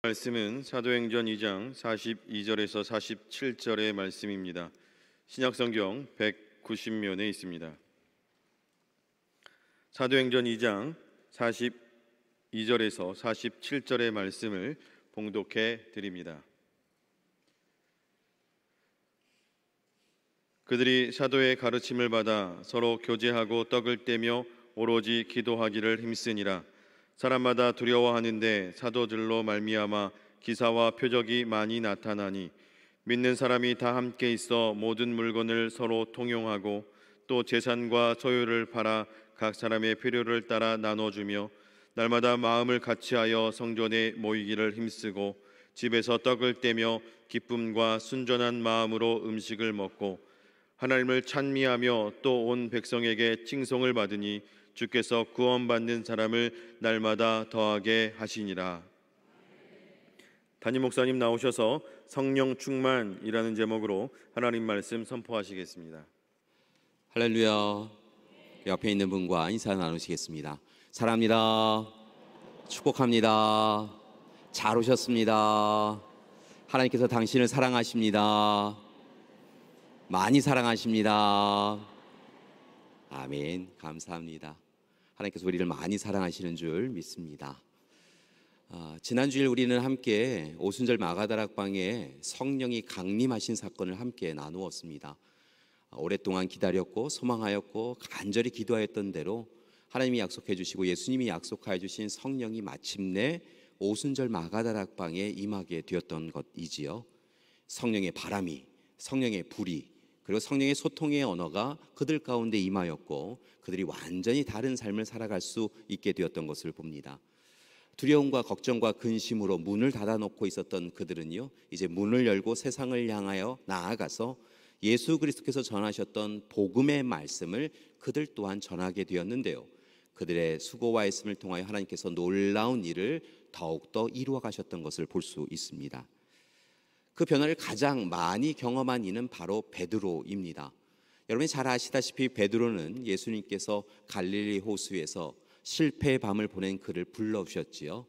말씀은 사도행전 2장 42절에서 47절의 말씀입니다. 신약성경 190면에 있습니다. 사도행전 2장 42절에서 47절의 말씀을 봉독해 드립니다. 그들이 사도의 가르침을 받아 서로 교제하고 떡을 떼며 오로지 기도하기를 힘쓰니라. 사람마다 두려워하는데 사도들로 말미암아 기사와 표적이 많이 나타나니 믿는 사람이 다 함께 있어 모든 물건을 서로 통용하고 또 재산과 소유를 팔아 각 사람의 필요를 따라 나눠주며 날마다 마음을 같이하여 성전에 모이기를 힘쓰고 집에서 떡을 떼며 기쁨과 순전한 마음으로 음식을 먹고 하나님을 찬미하며 또 온 백성에게 칭송을 받으니 주께서 구원받는 사람을 날마다 더하게 하시니라. 담임 목사님 나오셔서 성령 충만이라는 제목으로 하나님 말씀 선포하시겠습니다. 할렐루야. 옆에 있는 분과 인사 나누시겠습니다. 사랑합니다. 축복합니다. 잘 오셨습니다. 하나님께서 당신을 사랑하십니다. 많이 사랑하십니다. 아멘. 감사합니다. 하나님께서 우리를 많이 사랑하시는 줄 믿습니다. 지난 주일 우리는 함께 오순절 마가다락방에 성령이 강림하신 사건을 함께 나누었습니다. 오랫동안 기다렸고 소망하였고 간절히 기도하였던 대로 하나님이 약속해 주시고 예수님이 약속하여 주신 성령이 마침내 오순절 마가다락방에 임하게 되었던 것이지요. 성령의 바람이, 성령의 불이, 그리고 성령의 소통의 언어가 그들 가운데 임하였고 그들이 완전히 다른 삶을 살아갈 수 있게 되었던 것을 봅니다. 두려움과 걱정과 근심으로 문을 닫아놓고 있었던 그들은요, 이제 문을 열고 세상을 향하여 나아가서 예수 그리스도께서 전하셨던 복음의 말씀을 그들 또한 전하게 되었는데요, 그들의 수고와 애씀을 통하여 하나님께서 놀라운 일을 더욱더 이루어 가셨던 것을 볼 수 있습니다. 그 변화를 가장 많이 경험한 이는 바로 베드로입니다. 여러분이 잘 아시다시피 베드로는 예수님께서 갈릴리 호수에서 실패의 밤을 보낸 그를 불러오셨지요.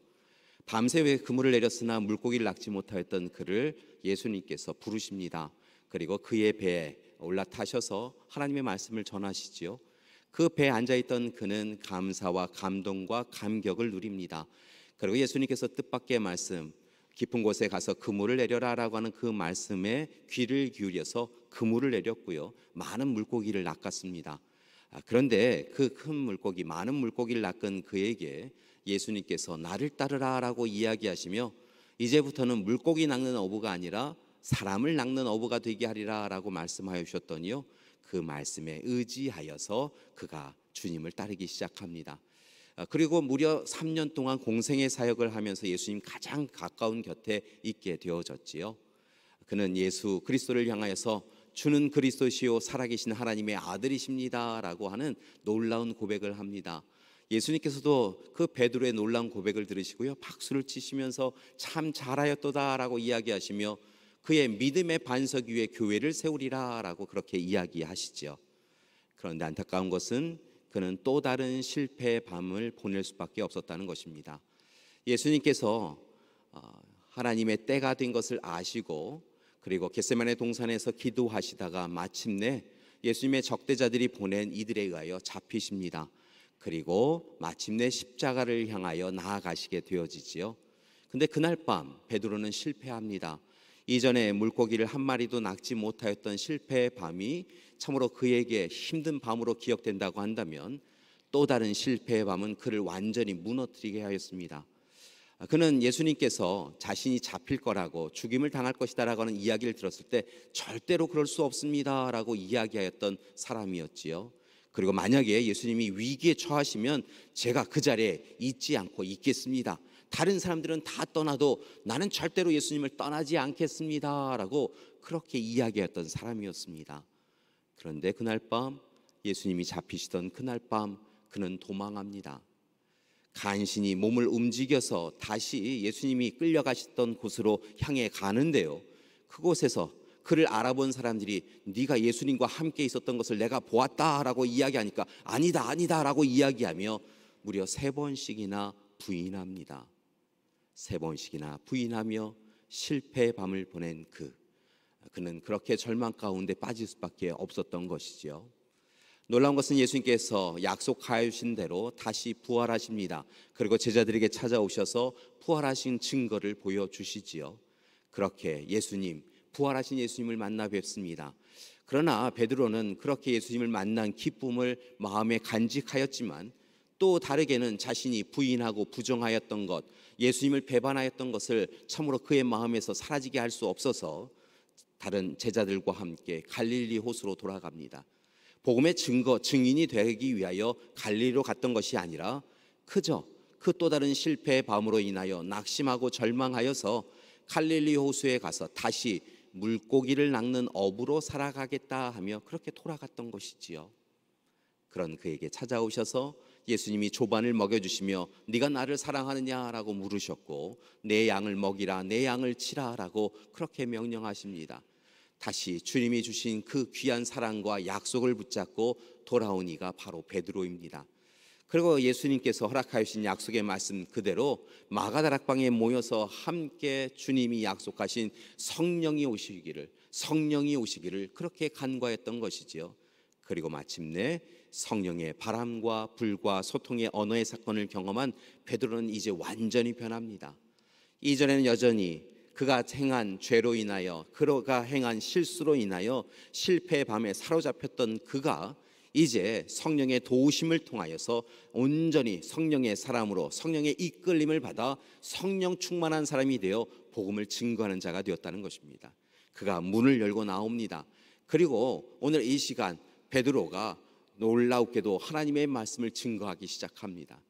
밤새 왜 그물을 내렸으나 물고기를 낚지 못하였던 그를 예수님께서 부르십니다. 그리고 그의 배에 올라타셔서 하나님의 말씀을 전하시지요. 그 배에 앉아있던 그는 감사와 감동과 감격을 누립니다. 그리고 예수님께서 뜻밖의 말씀, 깊은 곳에 가서 그물을 내려라라고 하는 그 말씀에 귀를 기울여서 그물을 내렸고요, 많은 물고기를 낚았습니다. 그런데 그 큰 물고기, 많은 물고기를 낚은 그에게 예수님께서 나를 따르라라고 이야기하시며 이제부터는 물고기 낚는 어부가 아니라 사람을 낚는 어부가 되게 하리라라고 말씀하여 주셨더니요, 그 말씀에 의지하여서 그가 주님을 따르기 시작합니다. 그리고 무려 3년 동안 공생의 사역을 하면서 예수님 가장 가까운 곁에 있게 되어졌지요. 그는 예수 그리스도를 향하여서 주는 그리스도시요 살아계신 하나님의 아들이십니다 라고 하는 놀라운 고백을 합니다. 예수님께서도 그 베드로의 놀라운 고백을 들으시고요, 박수를 치시면서 참 잘하였도다 라고 이야기하시며 그의 믿음의 반석 위에 교회를 세우리라 라고 그렇게 이야기하시죠. 그런데 안타까운 것은 그는 또 다른 실패의 밤을 보낼 수밖에 없었다는 것입니다. 예수님께서 하나님의 때가 된 것을 아시고 그리고 겟세마네 동산에서 기도하시다가 마침내 예수님의 적대자들이 보낸 이들에 의하여 잡히십니다. 그리고 마침내 십자가를 향하여 나아가시게 되어지지요. 근데 그날 밤 베드로는 실패합니다. 이전에 물고기를 한 마리도 낚지 못하였던 실패의 밤이 참으로 그에게 힘든 밤으로 기억된다고 한다면 또 다른 실패의 밤은 그를 완전히 무너뜨리게 하였습니다. 그는 예수님께서 자신이 잡힐 거라고, 죽임을 당할 것이다라고 하는 이야기를 들었을 때 절대로 그럴 수 없습니다 라고 이야기하였던 사람이었지요. 그리고 만약에 예수님이 위기에 처하시면 제가 그 자리에 있지 않고 있겠습니다, 다른 사람들은 다 떠나도 나는 절대로 예수님을 떠나지 않겠습니다 라고 그렇게 이야기했던 사람이었습니다. 그런데 그날 밤, 예수님이 잡히시던 그날 밤 그는 도망합니다. 간신히 몸을 움직여서 다시 예수님이 끌려가시던 곳으로 향해 가는데요, 그곳에서 그를 알아본 사람들이 네가 예수님과 함께 있었던 것을 내가 보았다라고 이야기하니까 아니다 라고 이야기하며 무려 3번씩이나 부인합니다. 3번씩이나 부인하며 실패의 밤을 보낸 그는 그렇게 절망 가운데 빠질 수밖에 없었던 것이지요. 놀라운 것은 예수님께서 약속하신 대로 다시 부활하십니다. 그리고 제자들에게 찾아오셔서 부활하신 증거를 보여주시지요. 그렇게 부활하신 예수님을 만나 뵙습니다. 그러나 베드로는 그렇게 예수님을 만난 기쁨을 마음에 간직하였지만 또 다르게는 자신이 부인하고 부정하였던 것, 예수님을 배반하였던 것을 참으로 그의 마음에서 사라지게 할 수 없어서 다른 제자들과 함께 갈릴리 호수로 돌아갑니다. 복음의 증인이 되기 위하여 갈릴리로 갔던 것이 아니라 그저 그 또 다른 실패의 밤으로 인하여 낙심하고 절망하여서 갈릴리 호수에 가서 다시 물고기를 낚는 어부로 살아가겠다 하며 그렇게 돌아갔던 것이지요. 그런 그에게 찾아오셔서 예수님이 조반을 먹여주시며 네가 나를 사랑하느냐라고 물으셨고 내 양을 먹이라, 내 양을 치라라고 그렇게 명령하십니다. 다시 주님이 주신 그 귀한 사랑과 약속을 붙잡고 돌아온 이가 바로 베드로입니다. 그리고 예수님께서 허락하신 약속의 말씀 그대로 마가다락방에 모여서 함께 주님이 약속하신 성령이 오시기를 그렇게 간구했던 것이지요. 그리고 마침내 성령의 바람과 불과 소통의 언어의 사건을 경험한 베드로는 이제 완전히 변합니다. 이전에는 여전히 그가 행한 죄로 인하여, 그가 행한 실수로 인하여 실패의 밤에 사로잡혔던 그가 이제 성령의 도우심을 통하여서 온전히 성령의 사람으로 성령의 이끌림을 받아 성령 충만한 사람이 되어 복음을 증거하는 자가 되었다는 것입니다. 그가 문을 열고 나옵니다. 그리고 오늘 이 시간 베드로가 놀라우게도 하나님의 말씀을 증거하기 시작합니다.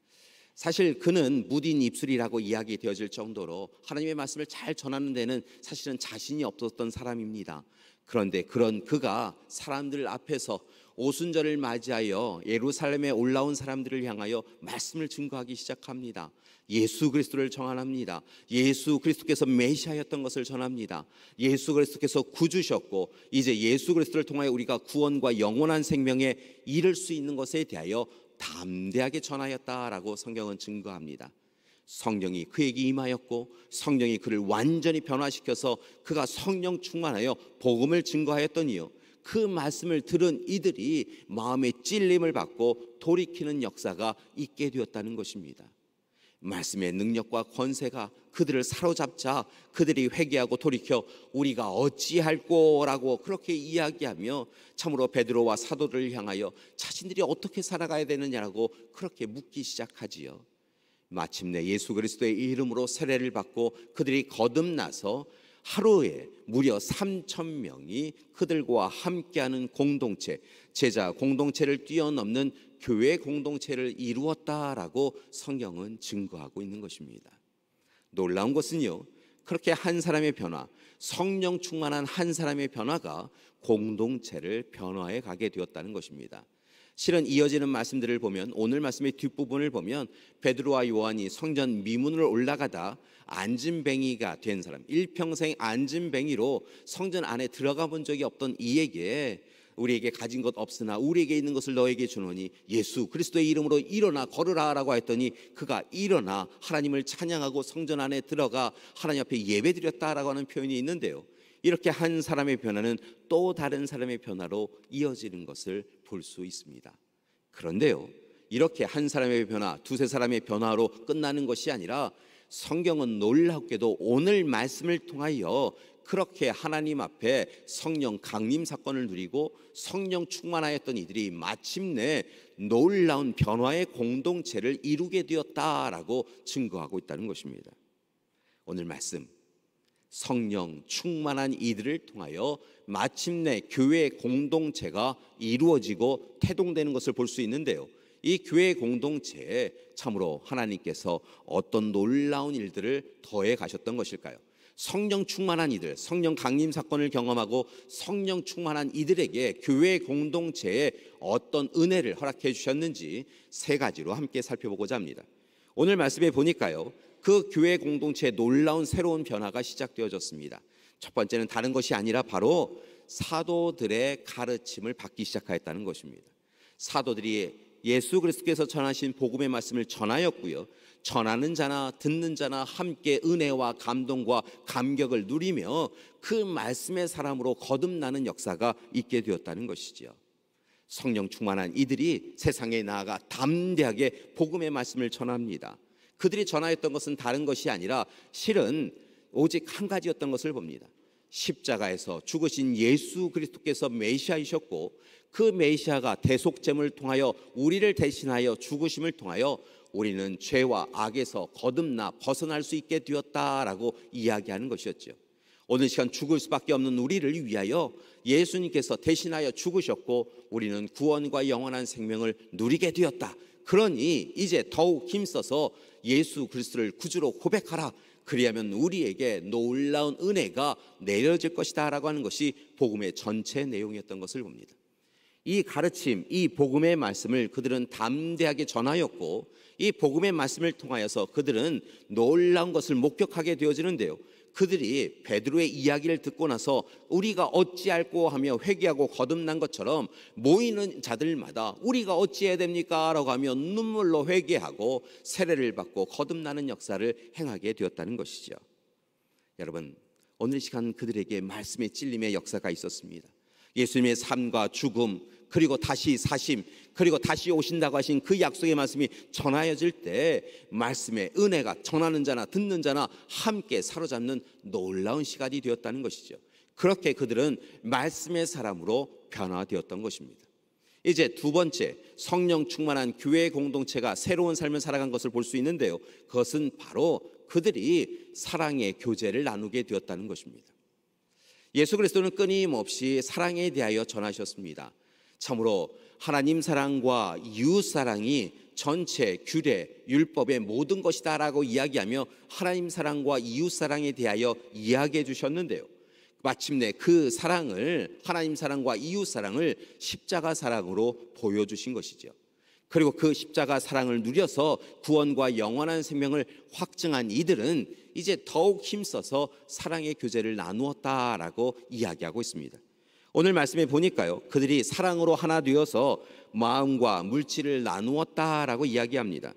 사실 그는 무딘 입술이라고 이야기되어질 정도로 하나님의 말씀을 잘 전하는 데는 사실은 자신이 없었던 사람입니다. 그런데 그런 그가 사람들 앞에서 오순절을 맞이하여 예루살렘에 올라온 사람들을 향하여 말씀을 증거하기 시작합니다. 예수 그리스도를 전합니다. 예수 그리스도께서 메시아였던 것을 전합니다. 예수 그리스도께서 구주셨고 이제 예수 그리스도를 통하여 우리가 구원과 영원한 생명에 이를 수 있는 것에 대하여 담대하게 전하였다라고 성경은 증거합니다. 성령이 그에게 임하였고 성령이 그를 완전히 변화시켜서 그가 성령 충만하여 복음을 증거하였더니요, 그 말씀을 들은 이들이 마음의 찔림을 받고 돌이키는 역사가 있게 되었다는 것입니다. 말씀의 능력과 권세가 그들을 사로잡자 그들이 회개하고 돌이켜 우리가 어찌할꼬라고 그렇게 이야기하며 참으로 베드로와 사도들을 향하여 자신들이 어떻게 살아가야 되느냐라고 그렇게 묻기 시작하지요. 마침내 예수 그리스도의 이름으로 세례를 받고 그들이 거듭나서 하루에 무려 3,000명이 그들과 함께하는 공동체, 제자 공동체를 뛰어넘는 교회 공동체를 이루었다라고 성경은 증거하고 있는 것입니다. 놀라운 것은요, 그렇게 한 사람의 변화, 성령 충만한 한 사람의 변화가 공동체를 변화해 가게 되었다는 것입니다. 실은 이어지는 말씀들을 보면, 오늘 말씀의 뒷부분을 보면 베드로와 요한이 성전 미문으로 올라가다 안진뱅이가 된 사람, 일평생 안진뱅이로 성전 안에 들어가 본 적이 없던 이에게 우리에게 가진 것 없으나 우리에게 있는 것을 너에게 주노니 예수 그리스도의 이름으로 일어나 걸으라 라고 했더니 그가 일어나 하나님을 찬양하고 성전 안에 들어가 하나님 앞에 예배드렸다라고 하는 표현이 있는데요, 이렇게 한 사람의 변화는 또 다른 사람의 변화로 이어지는 것을 볼 수 있습니다. 그런데요, 이렇게 한 사람의 변화, 두세 사람의 변화로 끝나는 것이 아니라 성경은 놀랍게도 오늘 말씀을 통하여 그렇게 하나님 앞에 성령 강림 사건을 누리고 성령 충만하였던 이들이 마침내 놀라운 변화의 공동체를 이루게 되었다라고 증거하고 있다는 것입니다. 오늘 말씀, 성령 충만한 이들을 통하여 마침내 교회 공동체가 이루어지고 태동되는 것을 볼 수 있는데요, 이 교회 공동체에 참으로 하나님께서 어떤 놀라운 일들을 더해 가셨던 것일까요? 성령 충만한 이들, 성령 강림 사건을 경험하고 성령 충만한 이들에게 교회 공동체에 어떤 은혜를 허락해 주셨는지 세 가지로 함께 살펴보고자 합니다. 오늘 말씀에 보니까요, 그 교회 공동체에 놀라운 새로운 변화가 시작되어졌습니다. 첫 번째는 다른 것이 아니라 바로 사도들의 가르침을 받기 시작하였다는 것입니다. 사도들이 예수 그리스도께서 전하신 복음의 말씀을 전하였고요, 전하는 자나 듣는 자나 함께 은혜와 감동과 감격을 누리며 그 말씀의 사람으로 거듭나는 역사가 있게 되었다는 것이지요. 성령 충만한 이들이 세상에 나아가 담대하게 복음의 말씀을 전합니다. 그들이 전하였던 것은 다른 것이 아니라 실은 오직 한 가지였던 것을 봅니다. 십자가에서 죽으신 예수 그리스도께서 메시아이셨고 그 메시아가 대속죄를 통하여 우리를 대신하여 죽으심을 통하여 우리는 죄와 악에서 거듭나 벗어날 수 있게 되었다라고 이야기하는 것이었죠. 오늘 시간 죽을 수밖에 없는 우리를 위하여 예수님께서 대신하여 죽으셨고 우리는 구원과 영원한 생명을 누리게 되었다. 그러니 이제 더욱 힘써서 예수 그리스도를 구주로 고백하라. 그리하면 우리에게 놀라운 은혜가 내려질 것이다 라고 하는 것이 복음의 전체 내용이었던 것을 봅니다. 이 가르침, 이 복음의 말씀을 그들은 담대하게 전하였고 이 복음의 말씀을 통하여서 그들은 놀라운 것을 목격하게 되어지는데요. 그들이 베드로의 이야기를 듣고 나서 우리가 어찌할꼬 하며 회개하고 거듭난 것처럼 모이는 자들마다 우리가 어찌해야 됩니까? 라고 하며 눈물로 회개하고 세례를 받고 거듭나는 역사를 행하게 되었다는 것이죠. 여러분, 오늘 이 시간 그들에게 말씀의 찔림의 역사가 있었습니다. 예수님의 삶과 죽음 그리고 다시 사심 그리고 다시 오신다고 하신 그 약속의 말씀이 전하여질 때 말씀의 은혜가 전하는 자나 듣는 자나 함께 사로잡는 놀라운 시간이 되었다는 것이죠. 그렇게 그들은 말씀의 사람으로 변화되었던 것입니다. 이제 두 번째, 성령 충만한 교회 공동체가 새로운 삶을 살아간 것을 볼 수 있는데요. 그것은 바로 그들이 사랑의 교제를 나누게 되었다는 것입니다. 예수 그리스도는 끊임없이 사랑에 대하여 전하셨습니다. 참으로 하나님 사랑과 이웃 사랑이 전체 규례, 율법의 모든 것이다 라고 이야기하며 하나님 사랑과 이웃 사랑에 대하여 이야기해 주셨는데요. 마침내 그 사랑을, 하나님 사랑과 이웃 사랑을 십자가 사랑으로 보여주신 것이죠. 그리고 그 십자가 사랑을 누려서 구원과 영원한 생명을 확증한 이들은 이제 더욱 힘써서 사랑의 교제를 나누었다라고 이야기하고 있습니다. 오늘 말씀에 보니까요, 그들이 사랑으로 하나 되어서 마음과 물질을 나누었다라고 이야기합니다.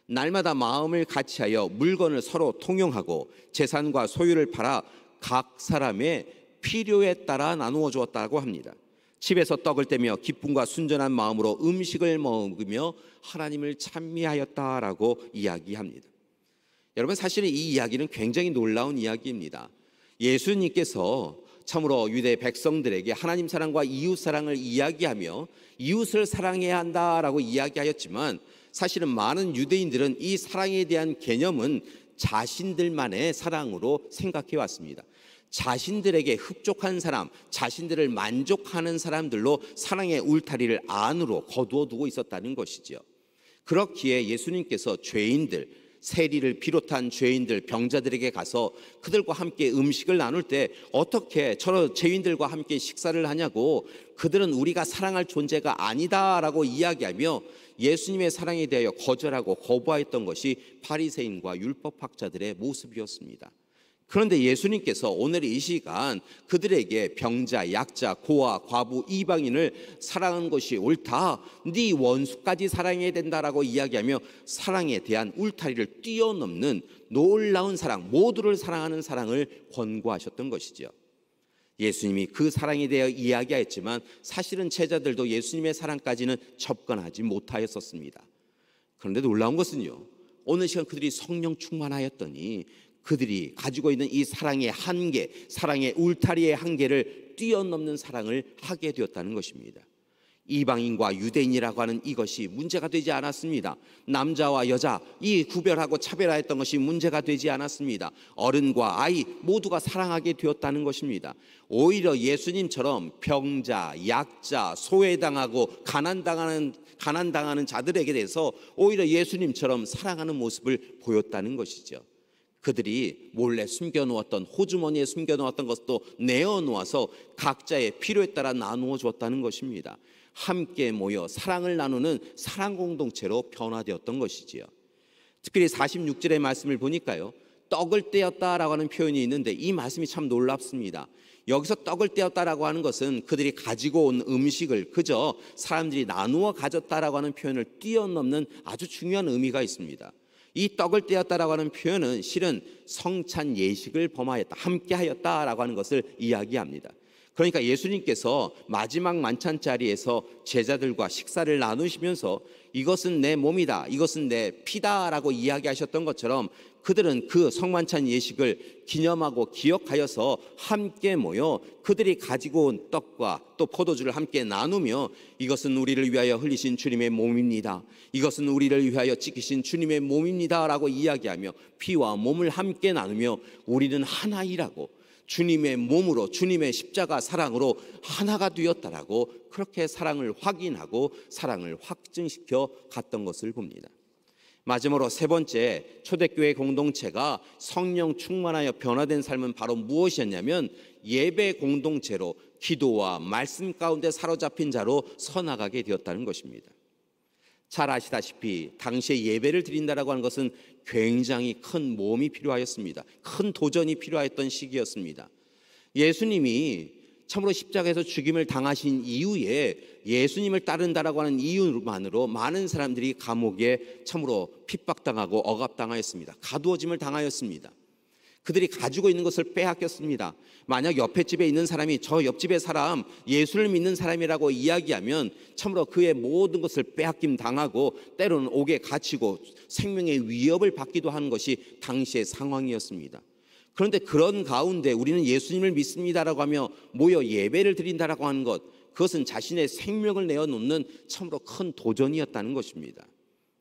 날마다 마음을 같이하여 물건을 서로 통용하고 재산과 소유를 팔아 각 사람의 필요에 따라 나누어 주었다고 합니다. 집에서 떡을 떼며 기쁨과 순전한 마음으로 음식을 먹으며 하나님을 찬미하였다라고 이야기합니다. 여러분, 사실은 이 이야기는 굉장히 놀라운 이야기입니다. 예수님께서 참으로 유대 백성들에게 하나님 사랑과 이웃 사랑을 이야기하며 이웃을 사랑해야 한다라고 이야기하였지만 사실은 많은 유대인들은 이 사랑에 대한 개념은 자신들만의 사랑으로 생각해 왔습니다. 자신들에게 흡족한 사람, 자신들을 만족하는 사람들로 사랑의 울타리를 안으로 거두어 두고 있었다는 것이죠. 그렇기에 예수님께서 죄인들, 세리를 비롯한 죄인들, 병자들에게 가서 그들과 함께 음식을 나눌 때 어떻게 저 죄인들과 함께 식사를 하냐고, 그들은 우리가 사랑할 존재가 아니다라고 이야기하며 예수님의 사랑에 대하여 거절하고 거부하였던 것이 바리새인과 율법학자들의 모습이었습니다. 그런데 예수님께서 오늘 이 시간 그들에게 병자, 약자, 고아, 과부, 이방인을 사랑하는 것이 옳다, 네 원수까지 사랑해야 된다라고 이야기하며 사랑에 대한 울타리를 뛰어넘는 놀라운 사랑, 모두를 사랑하는 사랑을 권고하셨던 것이죠. 예수님이 그 사랑에 대해 이야기하였지만 사실은 제자들도 예수님의 사랑까지는 접근하지 못하였었습니다. 그런데 놀라운 것은요, 오늘 시간 그들이 성령 충만하였더니 그들이 가지고 있는 이 사랑의 한계, 사랑의 울타리의 한계를 뛰어넘는 사랑을 하게 되었다는 것입니다. 이방인과 유대인이라고 하는 이것이 문제가 되지 않았습니다. 남자와 여자 이 구별하고 차별화했던 것이 문제가 되지 않았습니다. 어른과 아이 모두가 사랑하게 되었다는 것입니다. 오히려 예수님처럼 병자, 약자, 소외당하고 가난당하는 자들에게 대해서 오히려 예수님처럼 사랑하는 모습을 보였다는 것이죠. 그들이 몰래 숨겨놓았던, 호주머니에 숨겨놓았던 것도 내어놓아서 각자의 필요에 따라 나누어 주었다는 것입니다. 함께 모여 사랑을 나누는 사랑 공동체로 변화되었던 것이지요. 특별히 46절의 말씀을 보니까요, 떡을 떼었다라고 하는 표현이 있는데 이 말씀이 참 놀랍습니다. 여기서 떡을 떼었다라고 하는 것은 그들이 가지고 온 음식을 그저 사람들이 나누어 가졌다라고 하는 표현을 뛰어넘는 아주 중요한 의미가 있습니다. 이 떡을 떼었다라고 하는 표현은 실은 성찬 예식을 범하였다, 함께 하였다라고 하는 것을 이야기합니다. 그러니까 예수님께서 마지막 만찬 자리에서 제자들과 식사를 나누시면서 이것은 내 몸이다, 이것은 내 피다라고 이야기하셨던 것처럼 그들은 그 성만찬 예식을 기념하고 기억하여서 함께 모여 그들이 가지고 온 떡과 또 포도주를 함께 나누며 이것은 우리를 위하여 흘리신 주님의 몸입니다, 이것은 우리를 위하여 찢기신 주님의 몸입니다 라고 이야기하며 피와 몸을 함께 나누며 우리는 하나이라고, 주님의 몸으로 주님의 십자가 사랑으로 하나가 되었다라고 그렇게 사랑을 확인하고 사랑을 확증시켜 갔던 것을 봅니다. 마지막으로 세 번째, 초대교회 공동체가 성령 충만하여 변화된 삶은 바로 무엇이었냐면 예배 공동체로 기도와 말씀 가운데 사로잡힌 자로 서나가게 되었다는 것입니다. 잘 아시다시피 당시에 예배를 드린다라고 하는 것은 굉장히 큰 모험이 필요하였습니다. 큰 도전이 필요했던 시기였습니다. 예수님이 참으로 십자가에서 죽임을 당하신 이후에 예수님을 따른다라고 하는 이유만으로 많은 사람들이 감옥에 참으로 핍박당하고 억압당하였습니다. 가두어짐을 당하였습니다. 그들이 가지고 있는 것을 빼앗겼습니다. 만약 옆에 집에 있는 사람이 저 옆집의 사람 예수를 믿는 사람이라고 이야기하면 참으로 그의 모든 것을 빼앗김 당하고 때로는 옥에 갇히고 생명의 위협을 받기도 하는 것이 당시의 상황이었습니다. 그런데 그런 가운데 우리는 예수님을 믿습니다라고 하며 모여 예배를 드린다라고 하는 것, 그것은 자신의 생명을 내어놓는 참으로 큰 도전이었다는 것입니다.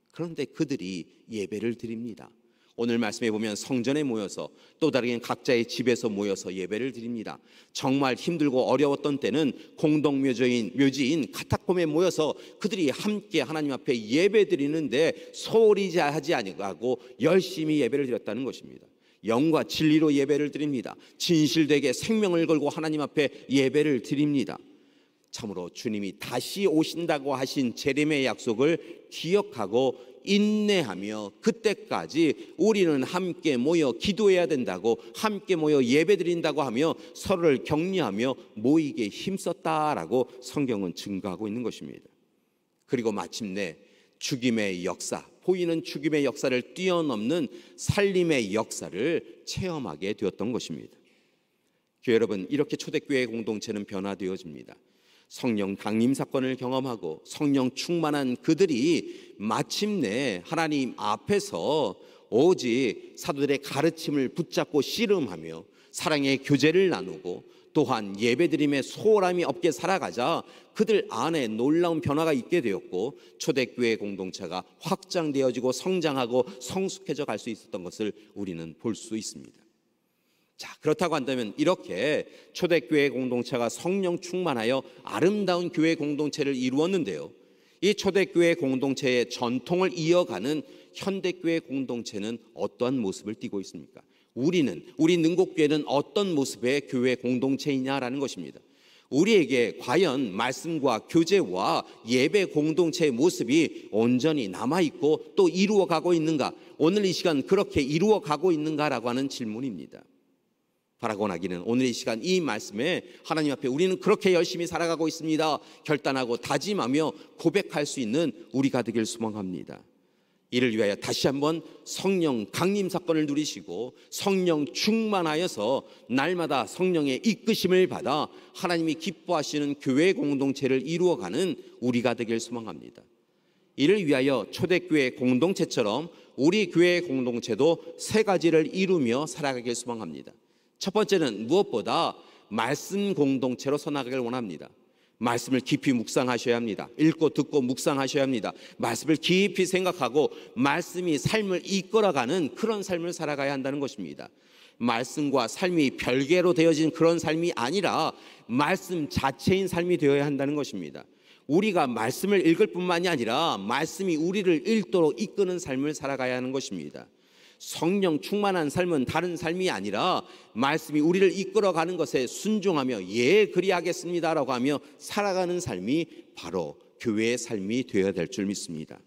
그런데 그들이 예배를 드립니다. 오늘 말씀해 보면 성전에 모여서 또 다르게 각자의 집에서 모여서 예배를 드립니다. 정말 힘들고 어려웠던 때는 공동묘지인 카타콤에 모여서 그들이 함께 하나님 앞에 예배 드리는데 소홀히 하지 아니하고 열심히 예배를 드렸다는 것입니다. 영과 진리로 예배를 드립니다. 진실되게 생명을 걸고 하나님 앞에 예배를 드립니다. 참으로 주님이 다시 오신다고 하신 재림의 약속을 기억하고 인내하며 그때까지 우리는 함께 모여 기도해야 된다고, 함께 모여 예배드린다고 하며 서로를 격려하며 모이게 힘썼다라고 성경은 증거하고 있는 것입니다. 그리고 마침내 죽임의 역사, 보이는 죽임의 역사를 뛰어넘는 살림의 역사를 체험하게 되었던 것입니다. 교회 여러분, 이렇게 초대교회 공동체는 변화되어집니다. 성령 강림 사건을 경험하고 성령 충만한 그들이 마침내 하나님 앞에서 오직 사도들의 가르침을 붙잡고 씨름하며 사랑의 교제를 나누고 또한 예배드림에 소홀함이 없게 살아가자 그들 안에 놀라운 변화가 있게 되었고 초대교회 공동체가 확장되어지고 성장하고 성숙해져 갈 수 있었던 것을 우리는 볼 수 있습니다. 자, 그렇다고 한다면 이렇게 초대교회 공동체가 성령 충만하여 아름다운 교회 공동체를 이루었는데요, 이 초대교회 공동체의 전통을 이어가는 현대교회 공동체는 어떠한 모습을 띠고 있습니까? 우리 능곡교회는 어떤 모습의 교회 공동체이냐라는 것입니다. 우리에게 과연 말씀과 교제와 예배 공동체의 모습이 온전히 남아있고 또 이루어가고 있는가, 오늘 이 시간 그렇게 이루어가고 있는가라고 하는 질문입니다. 바라고 하기는 오늘 이 시간 이 말씀에 하나님 앞에 우리는 그렇게 열심히 살아가고 있습니다 결단하고 다짐하며 고백할 수 있는 우리가 되길 소망합니다. 이를 위하여 다시 한번 성령 강림 사건을 누리시고 성령 충만하여서 날마다 성령의 이끄심을 받아 하나님이 기뻐하시는 교회 공동체를 이루어가는 우리가 되길 소망합니다. 이를 위하여 초대교회 공동체처럼 우리 교회 공동체도 세 가지를 이루며 살아가길 소망합니다. 첫 번째는 무엇보다 말씀 공동체로 서나가길 원합니다. 말씀을 깊이 묵상하셔야 합니다. 읽고 듣고 묵상하셔야 합니다. 말씀을 깊이 생각하고 말씀이 삶을 이끌어가는 그런 삶을 살아가야 한다는 것입니다. 말씀과 삶이 별개로 되어진 그런 삶이 아니라 말씀 자체인 삶이 되어야 한다는 것입니다. 우리가 말씀을 읽을 뿐만이 아니라 말씀이 우리를 읽도록 이끄는 삶을 살아가야 하는 것입니다. 성령 충만한 삶은 다른 삶이 아니라 말씀이 우리를 이끌어가는 것에 순종하며 예 그리하겠습니다라고 하며 살아가는 삶이 바로 교회의 삶이 되어야 될 줄 믿습니다.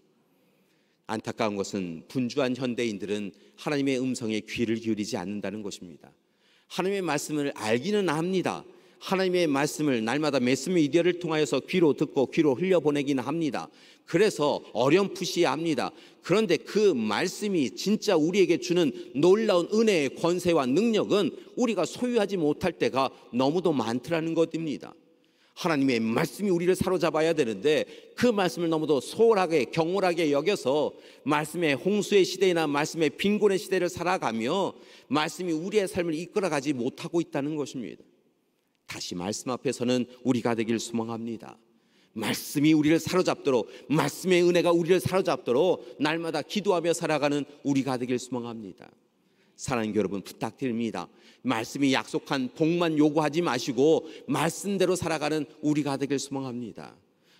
안타까운 것은 분주한 현대인들은 하나님의 음성에 귀를 기울이지 않는다는 것입니다. 하나님의 말씀을 알기는 합니다. 하나님의 말씀을 날마다 매스 미디어를 통하여서 귀로 듣고 귀로 흘려보내기는 합니다. 그래서 어렴풋이 압니다. 그런데 그 말씀이 진짜 우리에게 주는 놀라운 은혜의 권세와 능력은 우리가 소유하지 못할 때가 너무도 많더라는 것입니다. 하나님의 말씀이 우리를 사로잡아야 되는데 그 말씀을 너무도 소홀하게 경홀하게 여겨서 말씀의 홍수의 시대나 말씀의 빈곤의 시대를 살아가며 말씀이 우리의 삶을 이끌어가지 못하고 있다는 것입니다. 다시 말씀 앞에서는 우리가 되길 소망합니다. 말씀이 우리를 사로잡도록, 말씀의 은혜가 우리를 사로잡도록 날마다 기도하며 살아가는 우리가 되길 소망합니다. 사랑하는 여러분, 부탁드립니다. 말씀이 약속한 복만 요구하지 마시고 말씀대로 살아가는 우리가 되길 소망합니다.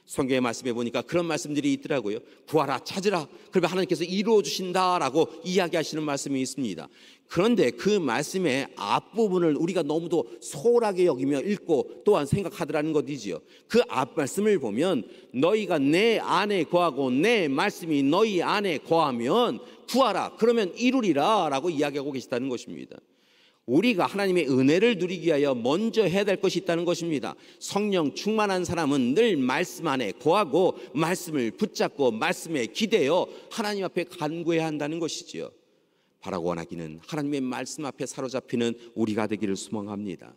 성경의 말씀에 보니까 그런 말씀들이 있더라고요. 구하라, 찾으라, 그러면 하나님께서 이루어 주신다라고 이야기하시는 말씀이 있습니다. 그런데 그 말씀의 앞부분을 우리가 너무도 소홀하게 여기며 읽고 또한 생각하더라는 것이지요. 그 앞말씀을 보면 너희가 내 안에 거하고 내 말씀이 너희 안에 거하면 구하라, 그러면 이루리라 라고 이야기하고 계시다는 것입니다. 우리가 하나님의 은혜를 누리기 위하여 먼저 해야 될 것이 있다는 것입니다. 성령 충만한 사람은 늘 말씀 안에 거하고 말씀을 붙잡고 말씀에 기대어 하나님 앞에 간구해야 한다는 것이지요. 바라고 원하기는 하나님의 말씀 앞에 사로잡히는 우리가 되기를 소망합니다.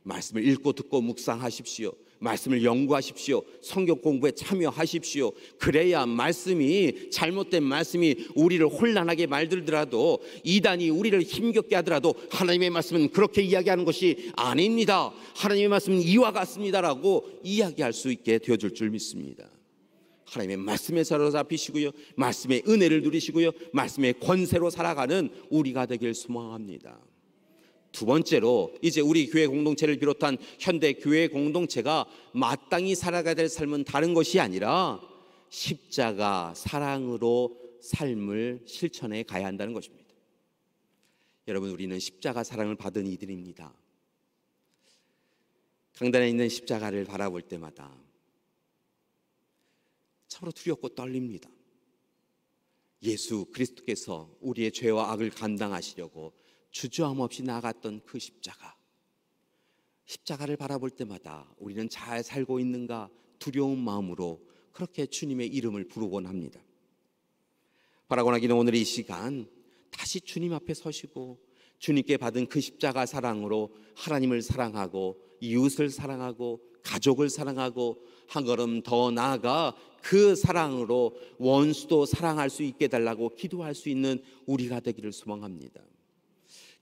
말씀을 읽고 듣고 묵상하십시오. 말씀을 연구하십시오. 성경 공부에 참여하십시오. 그래야 말씀이, 잘못된 말씀이 우리를 혼란하게 만들더라도, 이단이 우리를 힘겹게 하더라도 하나님의 말씀은 그렇게 이야기하는 것이 아닙니다, 하나님의 말씀은 이와 같습니다라고 이야기할 수 있게 되어줄 줄 믿습니다. 하나님의 말씀에 사로잡히시고요, 말씀의 은혜를 누리시고요, 말씀의 권세로 살아가는 우리가 되길 소망합니다. 두 번째로, 이제 우리 교회 공동체를 비롯한 현대 교회 공동체가 마땅히 살아가야 될 삶은 다른 것이 아니라 십자가 사랑으로 삶을 실천해 가야 한다는 것입니다. 여러분, 우리는 십자가 사랑을 받은 이들입니다. 강단에 있는 십자가를 바라볼 때마다 참으로 두렵고 떨립니다. 예수 그리스도께서 우리의 죄와 악을 감당하시려고 주저함 없이 나아갔던 그 십자가를 바라볼 때마다 우리는 잘 살고 있는가 두려운 마음으로 그렇게 주님의 이름을 부르곤 합니다. 바라곤 하기는 오늘 이 시간 다시 주님 앞에 서시고 주님께 받은 그 십자가 사랑으로 하나님을 사랑하고 이웃을 사랑하고 가족을 사랑하고 한 걸음 더 나아가 그 사랑으로 원수도 사랑할 수 있게 달라고 기도할 수 있는 우리가 되기를 소망합니다.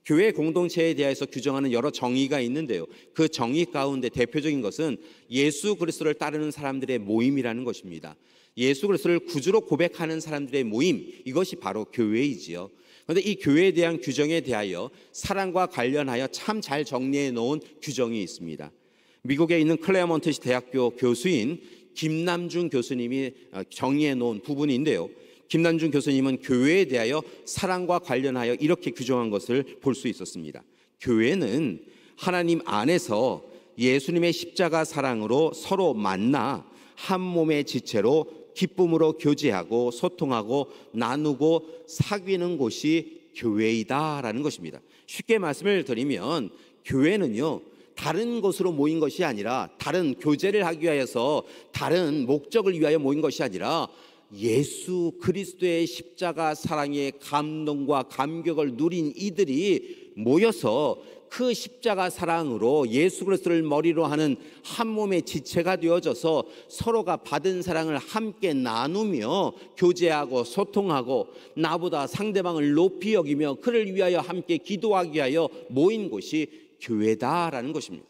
교회 공동체에 대해서 규정하는 여러 정의가 있는데요, 그 정의 가운데 대표적인 것은 예수 그리스도를 따르는 사람들의 모임이라는 것입니다. 예수 그리스도를 구주로 고백하는 사람들의 모임, 이것이 바로 교회이지요. 그런데 이 교회에 대한 규정에 대하여 사랑과 관련하여 참 잘 정리해 놓은 규정이 있습니다. 미국에 있는 클레어몬트 대학교 교수인 김남중 교수님이 정리해 놓은 부분인데요, 김남중 교수님은 교회에 대하여 사랑과 관련하여 이렇게 규정한 것을 볼 수 있었습니다. 교회는 하나님 안에서 예수님의 십자가 사랑으로 서로 만나 한 몸의 지체로 기쁨으로 교제하고 소통하고 나누고 사귀는 곳이 교회이다라는 것입니다. 쉽게 말씀을 드리면 교회는요, 다른 것으로 모인 것이 아니라, 다른 교제를 하기 위하여서 다른 목적을 위하여 모인 것이 아니라 예수 그리스도의 십자가 사랑의 감동과 감격을 누린 이들이 모여서 그 십자가 사랑으로 예수 그리스도를 머리로 하는 한 몸의 지체가 되어져서 서로가 받은 사랑을 함께 나누며 교제하고 소통하고 나보다 상대방을 높이 여기며 그를 위하여 함께 기도하기 위하여 모인 곳이 교회다라는 것입니다.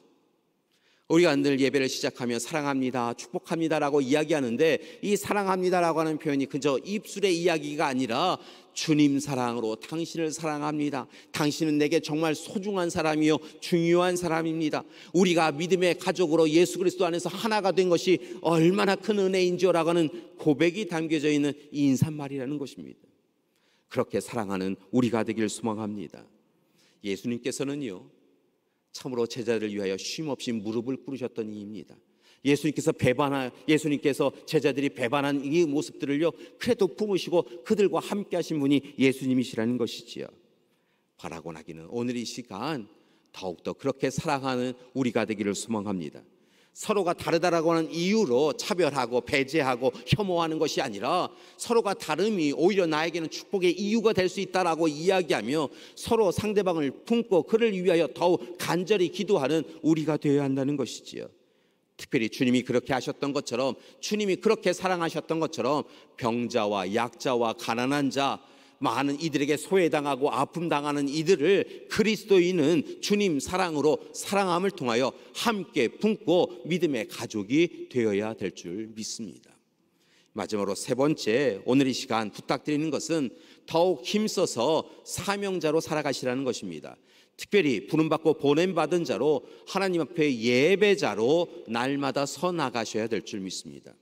우리가 늘 예배를 시작하며 사랑합니다, 축복합니다라고 이야기하는데, 이 사랑합니다라고 하는 표현이 그저 입술의 이야기가 아니라 주님 사랑으로 당신을 사랑합니다, 당신은 내게 정말 소중한 사람이요 중요한 사람입니다, 우리가 믿음의 가족으로 예수 그리스도 안에서 하나가 된 것이 얼마나 큰 은혜인지라고 하는 고백이 담겨져 있는 인사말이라는 것입니다. 그렇게 사랑하는 우리가 되기를 소망합니다. 예수님께서는요, 참으로 제자들을 위하여 쉼없이 무릎을 꿇으셨던 이입니다. 예수님께서 제자들이 배반한 이 모습들을요, 그래도 품으시고 그들과 함께 하신 분이 예수님이시라는 것이지요. 바라곤 하기는 오늘 이 시간 더욱더 그렇게 사랑하는 우리가 되기를 소망합니다. 서로가 다르다라고 하는 이유로 차별하고 배제하고 혐오하는 것이 아니라 서로가 다름이 오히려 나에게는 축복의 이유가 될 수 있다라고 이야기하며 서로 상대방을 품고 그를 위하여 더욱 간절히 기도하는 우리가 되어야 한다는 것이지요. 특별히 주님이 그렇게 하셨던 것처럼, 주님이 그렇게 사랑하셨던 것처럼 병자와 약자와 가난한 자, 많은 이들에게 소외당하고 아픔당하는 이들을 그리스도인은 주님 사랑으로 사랑함을 통하여 함께 품고 믿음의 가족이 되어야 될 줄 믿습니다. 마지막으로 세 번째, 오늘 이 시간 부탁드리는 것은 더욱 힘써서 사명자로 살아가시라는 것입니다. 특별히 부름받고 보냄받은 자로 하나님 앞에 예배자로 날마다 서 나가셔야 될 줄 믿습니다.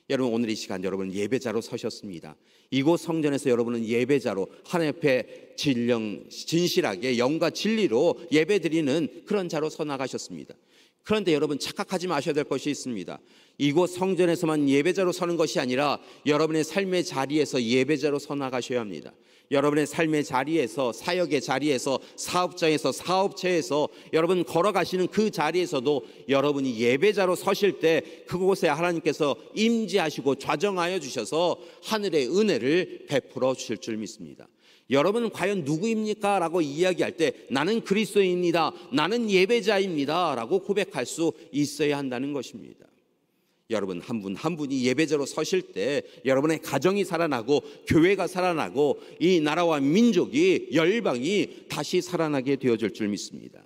여러분, 오늘 이 시간 여러분 예배자로 서셨습니다. 이곳 성전에서 여러분은 예배자로 하나님 앞에 진실하게 영과 진리로 예배드리는 그런 자로 서 나가셨습니다. 그런데 여러분 착각하지 마셔야 될 것이 있습니다. 이곳 성전에서만 예배자로 서는 것이 아니라 여러분의 삶의 자리에서 예배자로 서 나가셔야 합니다. 여러분의 삶의 자리에서, 사역의 자리에서, 사업장에서, 사업체에서 여러분 걸어가시는 그 자리에서도 여러분이 예배자로 서실 때 그곳에 하나님께서 임재하시고 좌정하여 주셔서 하늘의 은혜를 베풀어 주실 줄 믿습니다. 여러분은 과연 누구입니까? 라고 이야기할 때 나는 그리스도인입니다, 나는 예배자입니다 라고 고백할 수 있어야 한다는 것입니다. 여러분 한 분 한 분이 예배자로 서실 때 여러분의 가정이 살아나고 교회가 살아나고 이 나라와 민족이, 열방이 다시 살아나게 되어질 줄 믿습니다.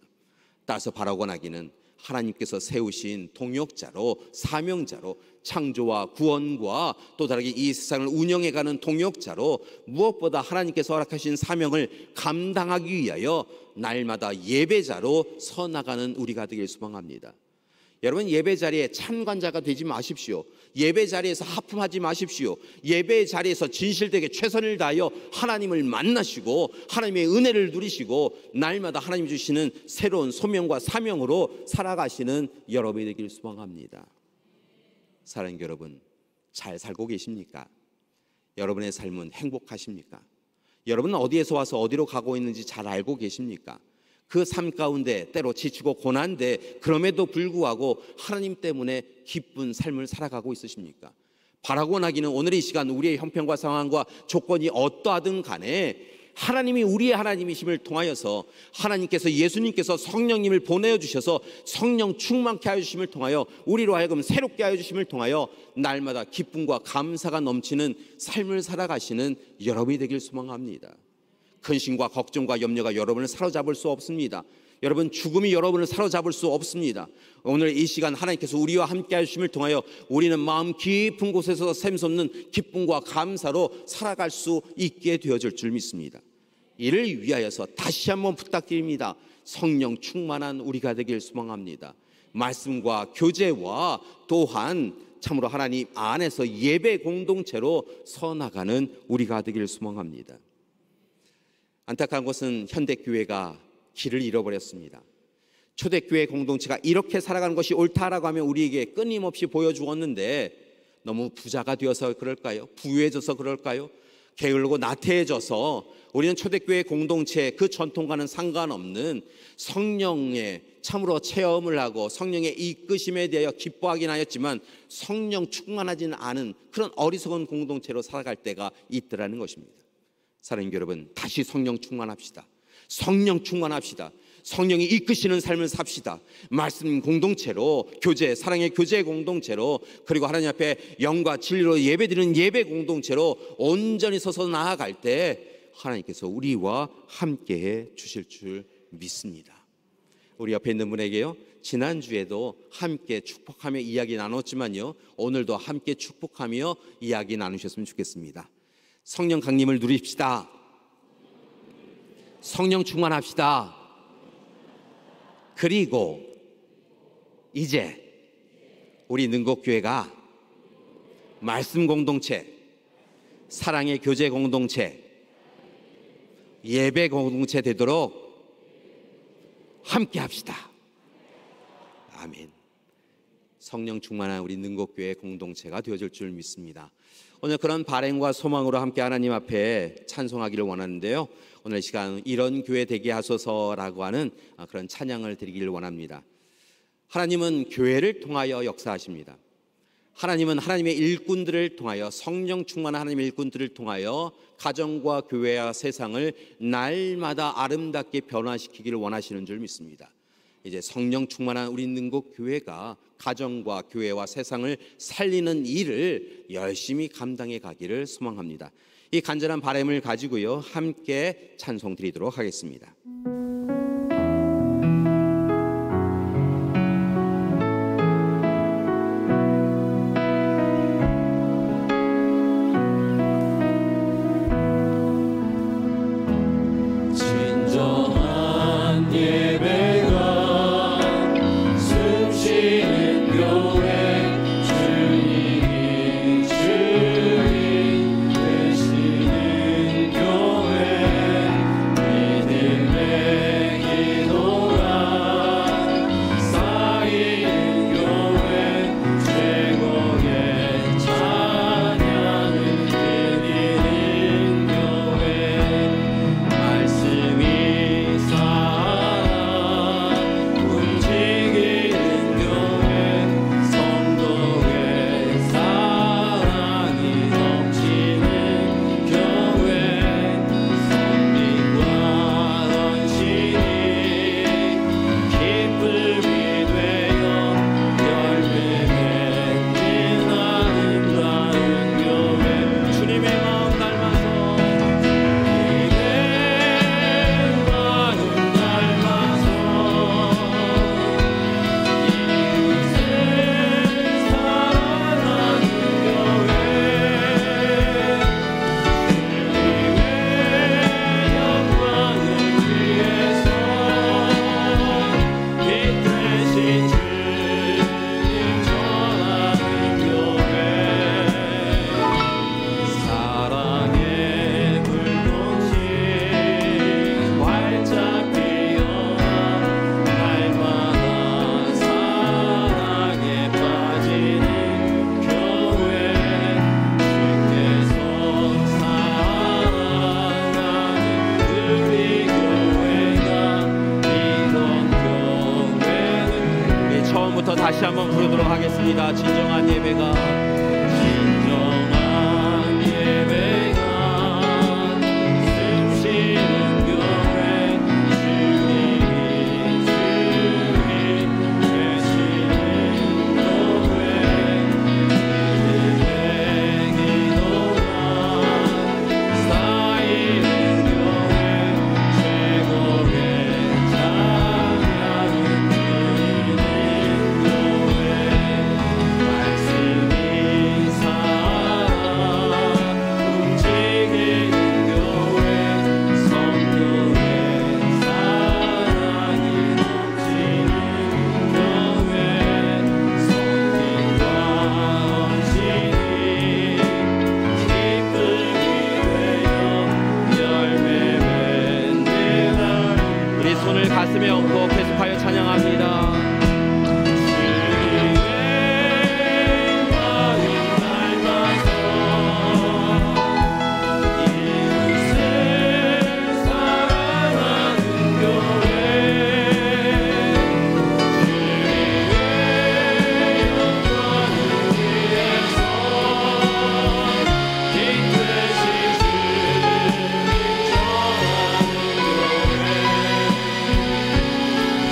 따라서 바라고 나기는 하나님께서 세우신 동역자로, 사명자로, 창조와 구원과 또 다르게 이 세상을 운영해가는 동역자로 무엇보다 하나님께서 허락하신 사명을 감당하기 위하여 날마다 예배자로 서 나가는 우리가 되길 소망합니다. 여러분 예배 자리에 참관자가 되지 마십시오. 예배 자리에서 하품하지 마십시오. 예배 자리에서 진실되게 최선을 다하여 하나님을 만나시고 하나님의 은혜를 누리시고 날마다 하나님 주시는 새로운 소명과 사명으로 살아가시는 여러분이 되기를 소망합니다. 사랑하는 여러분, 잘 살고 계십니까? 여러분의 삶은 행복하십니까? 여러분은 어디에서 와서 어디로 가고 있는지 잘 알고 계십니까? 그 삶 가운데 때로 지치고 고난데 그럼에도 불구하고 하나님 때문에 기쁜 삶을 살아가고 있으십니까? 바라고 나기는 오늘 이 시간 우리의 형편과 상황과 조건이 어떠하든 간에 하나님이 우리의 하나님이심을 통하여서 하나님께서, 예수님께서 성령님을 보내어 주셔서 성령 충만케 하여 주심을 통하여 우리로 하여금 새롭게 하여 주심을 통하여 날마다 기쁨과 감사가 넘치는 삶을 살아가시는 여러분이 되길 소망합니다. 근심과 걱정과 염려가 여러분을 사로잡을 수 없습니다. 여러분 죽음이 여러분을 사로잡을 수 없습니다. 오늘 이 시간 하나님께서 우리와 함께 하심을 통하여 우리는 마음 깊은 곳에서 샘솟는 기쁨과 감사로 살아갈 수 있게 되어질 줄 믿습니다. 이를 위하여서 다시 한번 부탁드립니다. 성령 충만한 우리가 되길 소망합니다. 말씀과 교제와 또한 참으로 하나님 안에서 예배 공동체로 서 나가는 우리가 되길 소망합니다. 안타까운 것은 현대교회가 길을 잃어버렸습니다. 초대교회 공동체가 이렇게 살아가는 것이 옳다라고 하면 우리에게 끊임없이 보여주었는데 너무 부자가 되어서 그럴까요? 부유해져서 그럴까요? 게을르고 나태해져서 우리는 초대교회 공동체 그 전통과는 상관없는 성령의 참으로 체험을 하고 성령의 이끄심에 대하여 기뻐하긴 하였지만 성령 충만하지는 않은 그런 어리석은 공동체로 살아갈 때가 있더라는 것입니다. 사랑하는 여러분, 다시 성령 충만합시다. 성령 충만합시다. 성령이 이끄시는 삶을 삽시다. 말씀 공동체로, 교제, 사랑의 교제 공동체로, 그리고 하나님 앞에 영과 진리로 예배드리는 예배 공동체로 온전히 서서 나아갈 때 하나님께서 우리와 함께해 주실 줄 믿습니다. 우리 옆에 있는 분에게요, 지난주에도 함께 축복하며 이야기 나눴지만요, 오늘도 함께 축복하며 이야기 나누셨으면 좋겠습니다. 성령 강림을 누립시다. 성령 충만합시다. 그리고 이제 우리 능곡교회가 말씀 공동체, 사랑의 교제 공동체, 예배 공동체 되도록 함께 합시다. 아멘. 성령 충만한 우리 능곡교회 공동체가 되어줄 줄 믿습니다. 오늘 그런 바람과 소망으로 함께 하나님 앞에 찬송하기를 원하는데요. 오늘 시간 이런 교회 되게 하소서라고 하는 그런 찬양을 드리기를 원합니다. 하나님은 교회를 통하여 역사하십니다. 하나님은 하나님의 일꾼들을 통하여, 성령 충만한 하나님의 일꾼들을 통하여 가정과 교회와 세상을 날마다 아름답게 변화시키기를 원하시는 줄 믿습니다. 이제 성령 충만한 우리 능곡 교회가 가정과 교회와 세상을 살리는 일을 열심히 감당해 가기를 소망합니다. 이 간절한 바람을 가지고요, 함께 찬송 드리도록 하겠습니다. 다시 한번 부르도록 하겠습니다. 진정한 예배가, 진정한 예배가 숨쉬는 교회, 주님이 주님 계시는 교회, 믿음의 기도가 쌓이는 교회, 최고의 찬양을 드리는 손을 가슴에 얹고 계속하여 찬양합니다.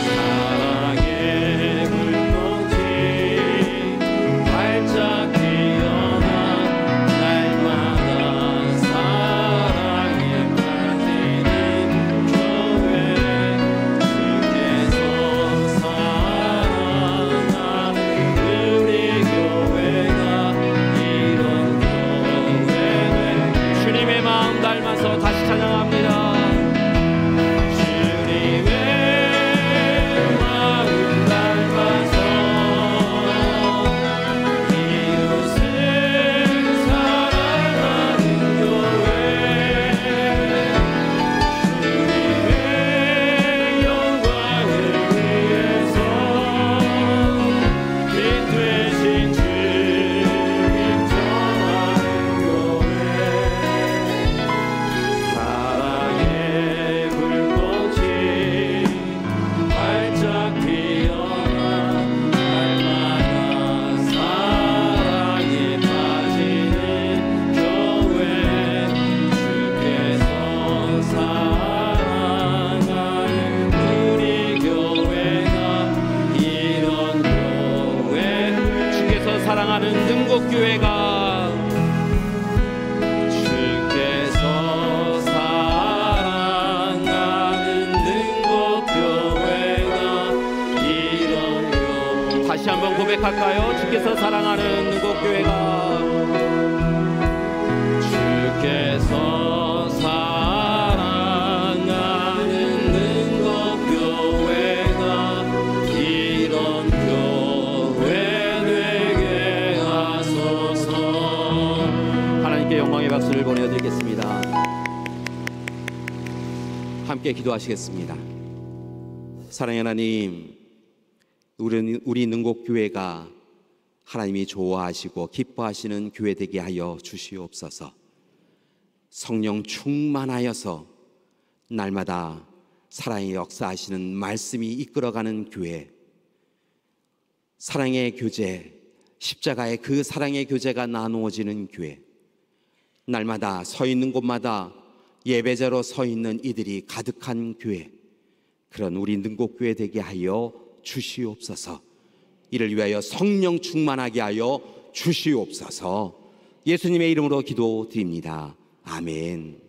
사랑의 사랑하는 능곡교회가 주께서 사랑하는 능곡교회가 이런 교회. 다시 한번 고백할까요? 주께서 사랑하는 능곡교회가 주께서 사랑하는 능곡교회가 이런 하나님께 영광의 박수를 보내드리겠습니다. 함께 기도하시겠습니다. 사랑의 하나님, 우리 능곡교회가 하나님이 좋아하시고 기뻐하시는 교회 되게 하여 주시옵소서. 성령 충만하여서 날마다 사랑의 역사하시는 말씀이 이끌어가는 교회, 사랑의 교제, 십자가의 그 사랑의 교제가 나누어지는 교회, 날마다 서 있는 곳마다 예배자로 서 있는 이들이 가득한 교회, 그런 우리 능곡교회 되게 하여 주시옵소서. 이를 위하여 성령 충만하게 하여 주시옵소서. 예수님의 이름으로 기도드립니다. 아멘.